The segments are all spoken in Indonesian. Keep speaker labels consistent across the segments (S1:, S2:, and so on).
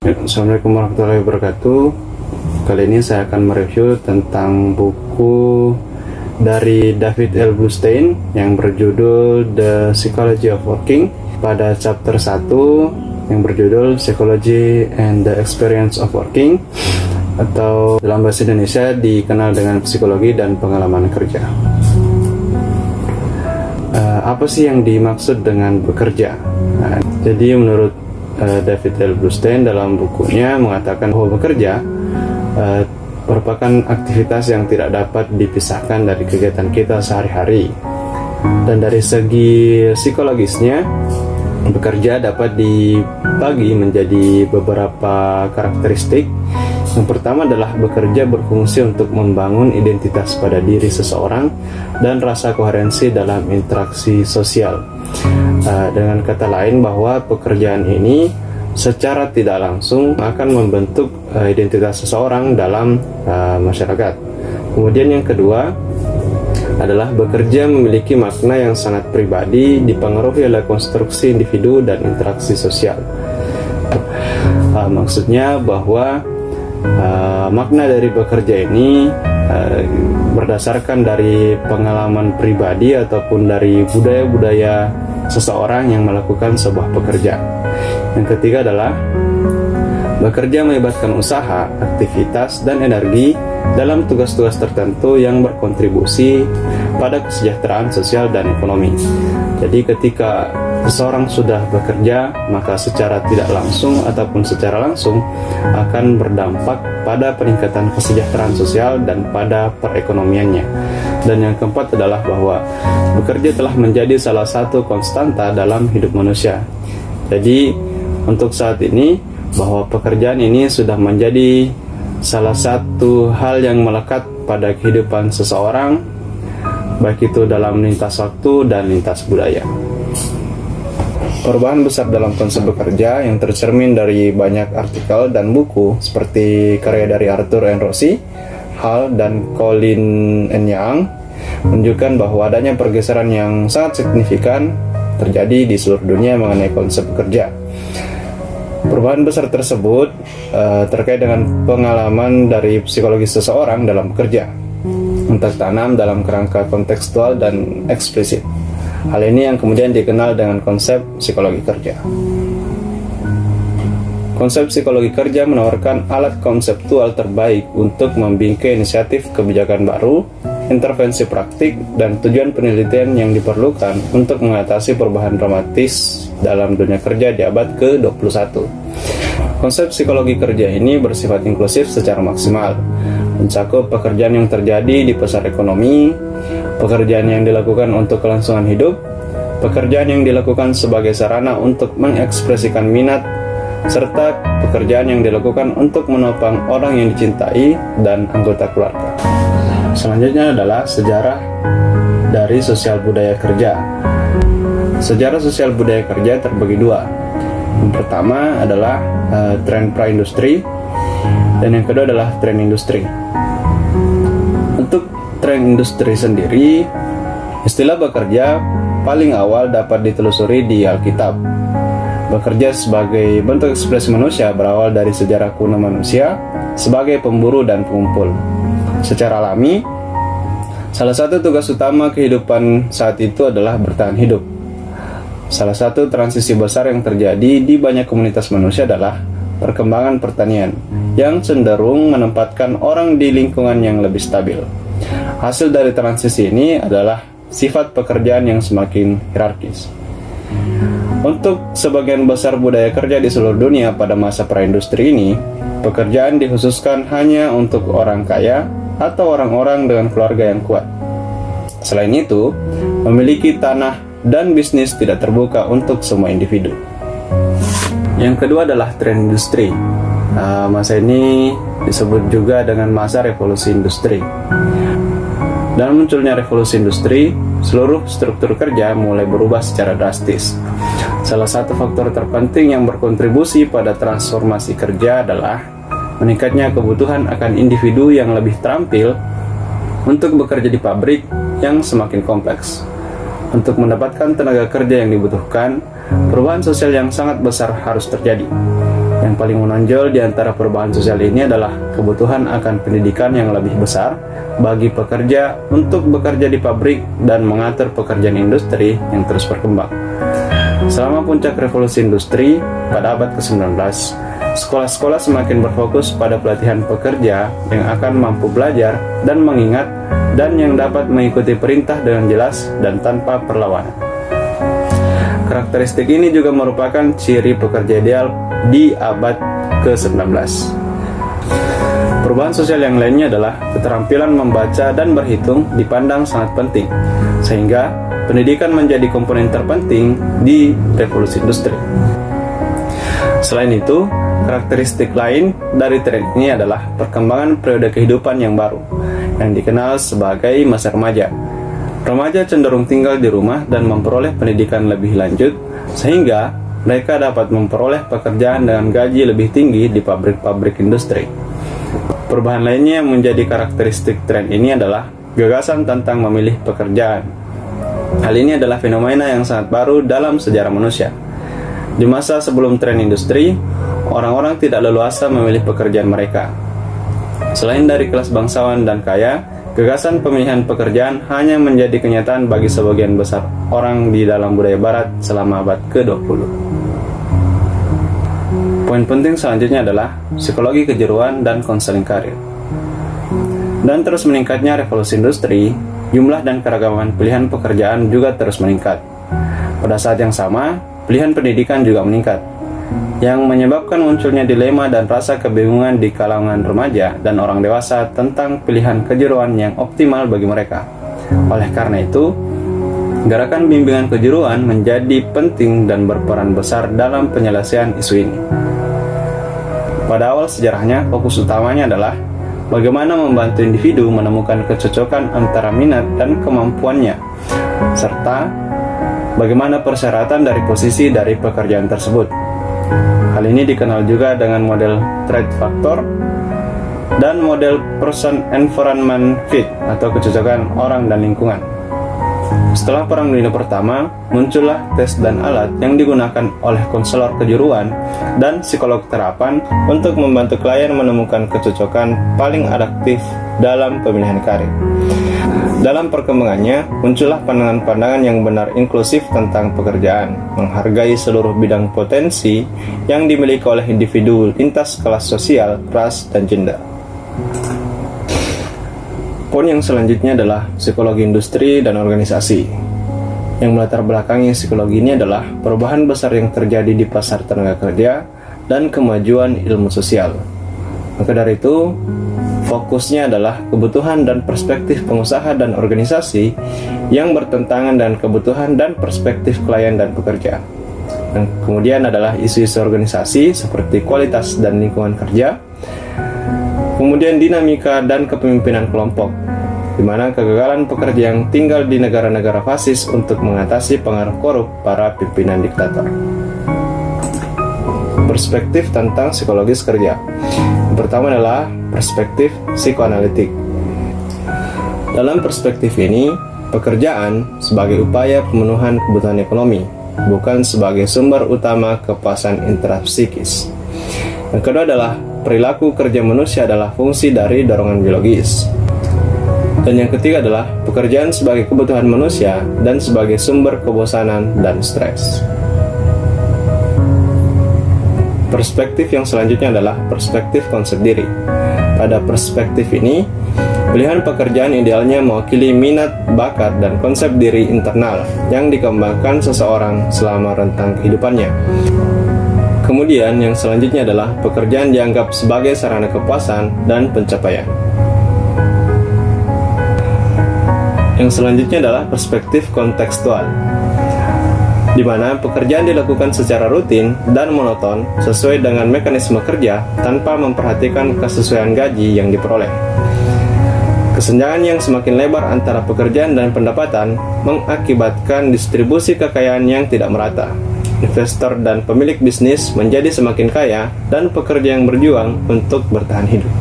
S1: Assalamualaikum warahmatullahi wabarakatuh. Kali ini saya akan mereview tentang buku dari David L. Bluestein yang berjudul The Psychology of Working pada chapter 1 yang berjudul Psychology and the Experience of Working, atau dalam bahasa Indonesia dikenal dengan psikologi dan pengalaman kerja. Apa sih yang dimaksud dengan bekerja? Jadi menurut David L. Bluestein dalam bukunya mengatakan bahwa bekerja merupakan aktivitas yang tidak dapat dipisahkan dari kegiatan kita sehari-hari. Dan dari segi psikologisnya, bekerja dapat dibagi menjadi beberapa karakteristik. Yang pertama adalah bekerja berfungsi untuk membangun identitas pada diri seseorang dan rasa koherensi dalam interaksi sosial. Dengan kata lain, bahwa pekerjaan ini secara tidak langsung akan membentuk identitas seseorang dalam masyarakat. Kemudian yang kedua adalah bekerja memiliki makna yang sangat pribadi, dipengaruhi oleh konstruksi individu dan interaksi sosial. Maksudnya bahwa makna dari bekerja ini berdasarkan dari pengalaman pribadi ataupun dari budaya-budaya seseorang yang melakukan sebuah pekerjaan. Yang ketiga adalah bekerja melibatkan usaha, aktivitas, dan energi dalam tugas-tugas tertentu yang berkontribusi pada kesejahteraan sosial dan ekonomi. Jadi ketika seseorang sudah bekerja, maka secara tidak langsung ataupun secara langsung akan berdampak pada peningkatan kesejahteraan sosial dan pada perekonomiannya. Dan yang keempat adalah bahwa bekerja telah menjadi salah satu konstanta dalam hidup manusia. Jadi untuk saat ini bahwa pekerjaan ini sudah menjadi salah satu hal yang melekat pada kehidupan seseorang, baik itu dalam lintas waktu dan lintas budaya. Perubahan besar dalam konsep bekerja yang tercermin dari banyak artikel dan buku seperti karya dari Arthur N. Rossi, Hall, dan Colin N. Young menunjukkan bahwa adanya pergeseran yang sangat signifikan terjadi di seluruh dunia mengenai konsep bekerja. Perubahan besar tersebut terkait dengan pengalaman dari psikologi seseorang dalam bekerja, tertanam dalam kerangka kontekstual dan eksplisit. Hal ini yang kemudian dikenal dengan konsep psikologi kerja. Konsep psikologi kerja menawarkan alat konseptual terbaik untuk membingkai inisiatif kebijakan baru, intervensi praktik, dan tujuan penelitian yang diperlukan untuk mengatasi perubahan dramatis dalam dunia kerja di abad ke-21. Konsep psikologi kerja ini bersifat inklusif secara maksimal, mencakup pekerjaan yang terjadi di pasar ekonomi, pekerjaan yang dilakukan untuk kelangsungan hidup, pekerjaan yang dilakukan sebagai sarana untuk mengekspresikan minat, serta pekerjaan yang dilakukan untuk menopang orang yang dicintai dan anggota keluarga. Selanjutnya adalah sejarah dari sosial budaya kerja. Sejarah sosial budaya kerja terbagi dua. Yang pertama adalah tren pra-industri, dan yang kedua adalah tren industri. Untuk tren industri sendiri, istilah bekerja paling awal dapat ditelusuri di Alkitab. Bekerja sebagai bentuk ekspresi manusia berawal dari sejarah kuno manusia sebagai pemburu dan pengumpul. Secara alami, salah satu tugas utama kehidupan saat itu adalah bertahan hidup. Salah satu transisi besar yang terjadi di banyak komunitas manusia adalah perkembangan pertanian yang cenderung menempatkan orang di lingkungan yang lebih stabil. Hasil dari transisi ini adalah sifat pekerjaan yang semakin hierarkis. Untuk sebagian besar budaya kerja di seluruh dunia pada masa praindustri ini, pekerjaan dikhususkan hanya untuk orang kaya atau orang-orang dengan keluarga yang kuat. Selain itu, memiliki tanah dan bisnis tidak terbuka untuk semua individu. Yang kedua adalah tren industri. Masa ini disebut juga dengan masa revolusi industri. Dalam munculnya revolusi industri, seluruh struktur kerja mulai berubah secara drastis. Salah satu faktor terpenting yang berkontribusi pada transformasi kerja adalah meningkatnya kebutuhan akan individu yang lebih terampil untuk bekerja di pabrik yang semakin kompleks. Untuk mendapatkan tenaga kerja yang dibutuhkan, perubahan sosial yang sangat besar harus terjadi. Yang Yang paling menonjol di antara perubahan sosial ini adalah kebutuhan akan pendidikan yang lebih besar bagi pekerja untuk bekerja di pabrik dan mengatur pekerjaan industri yang terus berkembang. Selama puncak revolusi industri pada abad ke-19, sekolah-sekolah semakin berfokus pada pelatihan pekerja yang akan mampu belajar dan mengingat dan yang dapat mengikuti perintah dengan jelas dan tanpa perlawanan. Karakteristik ini juga merupakan ciri pekerja ideal di abad ke-19. Perubahan sosial yang lainnya adalah keterampilan membaca dan berhitung dipandang sangat penting, sehingga pendidikan menjadi komponen terpenting di revolusi industri. Selain itu, karakteristik lain dari tren ini adalah perkembangan periode kehidupan yang baru, yang dikenal sebagai masa remaja. Remaja cenderung tinggal di rumah dan memperoleh pendidikan lebih lanjut, sehingga mereka dapat memperoleh pekerjaan dengan gaji lebih tinggi di pabrik-pabrik industri. Perubahan lainnya yang menjadi karakteristik tren ini adalah gagasan tentang memilih pekerjaan. Hal ini adalah fenomena yang sangat baru dalam sejarah manusia. Di masa sebelum tren industri, orang-orang tidak leluasa memilih pekerjaan mereka. Selain dari kelas bangsawan dan kaya, gagasan pemilihan pekerjaan hanya menjadi kenyataan bagi sebagian besar orang di dalam budaya barat selama abad ke-20. Poin penting selanjutnya adalah psikologi kejuruan dan konseling karir. Dan terus meningkatnya revolusi industri, jumlah dan keragaman pilihan pekerjaan juga terus meningkat. Pada saat yang sama, pilihan pendidikan juga meningkat, yang menyebabkan munculnya dilema dan rasa kebingungan di kalangan remaja dan orang dewasa tentang pilihan kejuruan yang optimal bagi mereka. Oleh karena itu, gerakan bimbingan kejuruan menjadi penting dan berperan besar dalam penyelesaian isu ini. Pada awal sejarahnya, fokus utamanya adalah bagaimana membantu individu menemukan kecocokan antara minat dan kemampuannya, serta bagaimana persyaratan dari posisi dari pekerjaan tersebut. Hal ini dikenal juga dengan model trait factor dan model person environment fit atau kecocokan orang dan lingkungan. Setelah Perang Dunia Pertama, muncullah tes dan alat yang digunakan oleh konselor kejuruan dan psikolog terapan untuk membantu klien menemukan kecocokan paling adaptif dalam pemilihan karir. Dalam perkembangannya, muncullah pandangan-pandangan yang benar inklusif tentang pekerjaan, menghargai seluruh bidang potensi yang dimiliki oleh individu lintas kelas sosial, ras, dan gender. Poin yang selanjutnya adalah psikologi industri dan organisasi. Yang melatar belakangi psikologi ini adalah perubahan besar yang terjadi di pasar tenaga kerja dan kemajuan ilmu sosial. Maka dari itu, fokusnya adalah kebutuhan dan perspektif pengusaha dan organisasi yang bertentangan dengan kebutuhan dan perspektif klien dan pekerja. Dan kemudian adalah isu-isu organisasi seperti kualitas dan lingkungan kerja, kemudian dinamika dan kepemimpinan kelompok, di mana kegagalan pekerja yang tinggal di negara-negara fasis untuk mengatasi pengaruh korup para pimpinan diktator. Perspektif tentang psikologis kerja. Yang pertama adalah perspektif psikoanalitik. Dalam perspektif ini, pekerjaan sebagai upaya pemenuhan kebutuhan ekonomi, bukan sebagai sumber utama kepuasan intrapsikis. Yang kedua adalah perilaku kerja manusia adalah fungsi dari dorongan biologis. Dan yang ketiga adalah pekerjaan sebagai kebutuhan manusia dan sebagai sumber kebosanan dan stres. Perspektif yang selanjutnya adalah perspektif konsep diri. Pada perspektif ini, pilihan pekerjaan idealnya mewakili minat, bakat, dan konsep diri internal yang dikembangkan seseorang selama rentang kehidupannya. Kemudian yang selanjutnya adalah pekerjaan dianggap sebagai sarana kepuasan dan pencapaian. Yang selanjutnya adalah perspektif kontekstual, di mana pekerjaan dilakukan secara rutin dan monoton sesuai dengan mekanisme kerja tanpa memperhatikan kesesuaian gaji yang diperoleh. Kesenjangan yang semakin lebar antara pekerjaan dan pendapatan mengakibatkan distribusi kekayaan yang tidak merata. Investor dan pemilik bisnis menjadi semakin kaya dan pekerja yang berjuang untuk bertahan hidup.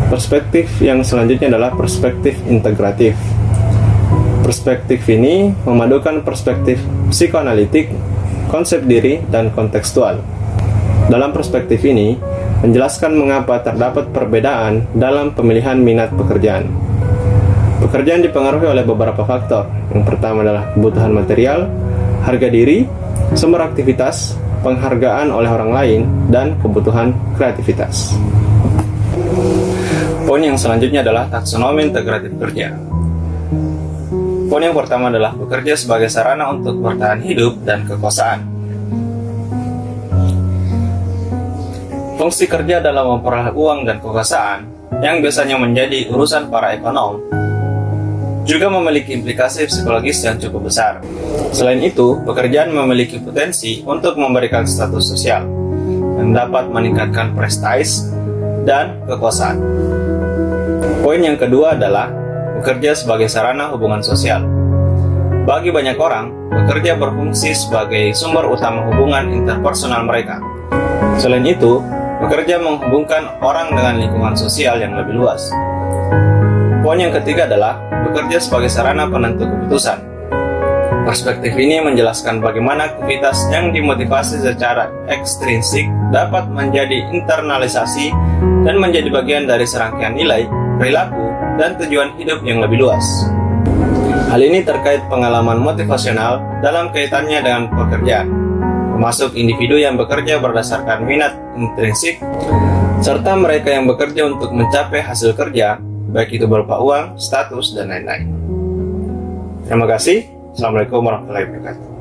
S1: Perspektif yang selanjutnya adalah perspektif integratif. Perspektif ini memadukan perspektif psikoanalitik, konsep diri, dan kontekstual. Dalam perspektif ini, menjelaskan mengapa terdapat perbedaan dalam pemilihan minat pekerjaan. Pekerjaan dipengaruhi oleh beberapa faktor. Yang pertama adalah kebutuhan material, harga diri, sumber aktivitas, penghargaan oleh orang lain, dan kebutuhan kreativitas. Poin yang selanjutnya adalah taksonomi integratif kerja. Poin yang pertama adalah bekerja sebagai sarana untuk bertahan hidup dan kekuasaan. Fungsi kerja dalam memperoleh uang dan kekuasaan, yang biasanya menjadi urusan para ekonom, juga memiliki implikasi psikologis yang cukup besar. Selain itu, pekerjaan memiliki potensi untuk memberikan status sosial yang dapat meningkatkan prestasi dan kekuasaan. Poin yang kedua adalah bekerja sebagai sarana hubungan sosial. Bagi banyak orang, bekerja berfungsi sebagai sumber utama hubungan interpersonal mereka. Selain itu, bekerja menghubungkan orang dengan lingkungan sosial yang lebih luas. Poin yang ketiga adalah bekerja sebagai sarana penentu keputusan. Perspektif ini menjelaskan bagaimana aktivitas yang dimotivasi secara ekstrinsik dapat menjadi internalisasi dan menjadi bagian dari serangkaian nilai, perilaku, dan tujuan hidup yang lebih luas. Hal ini terkait pengalaman motivasional dalam kaitannya dengan pekerjaan, termasuk individu yang bekerja berdasarkan minat intrinsik, serta mereka yang bekerja untuk mencapai hasil kerja, baik itu berupa uang, status, dan lain-lain. Terima kasih. Assalamualaikum warahmatullahi wabarakatuh.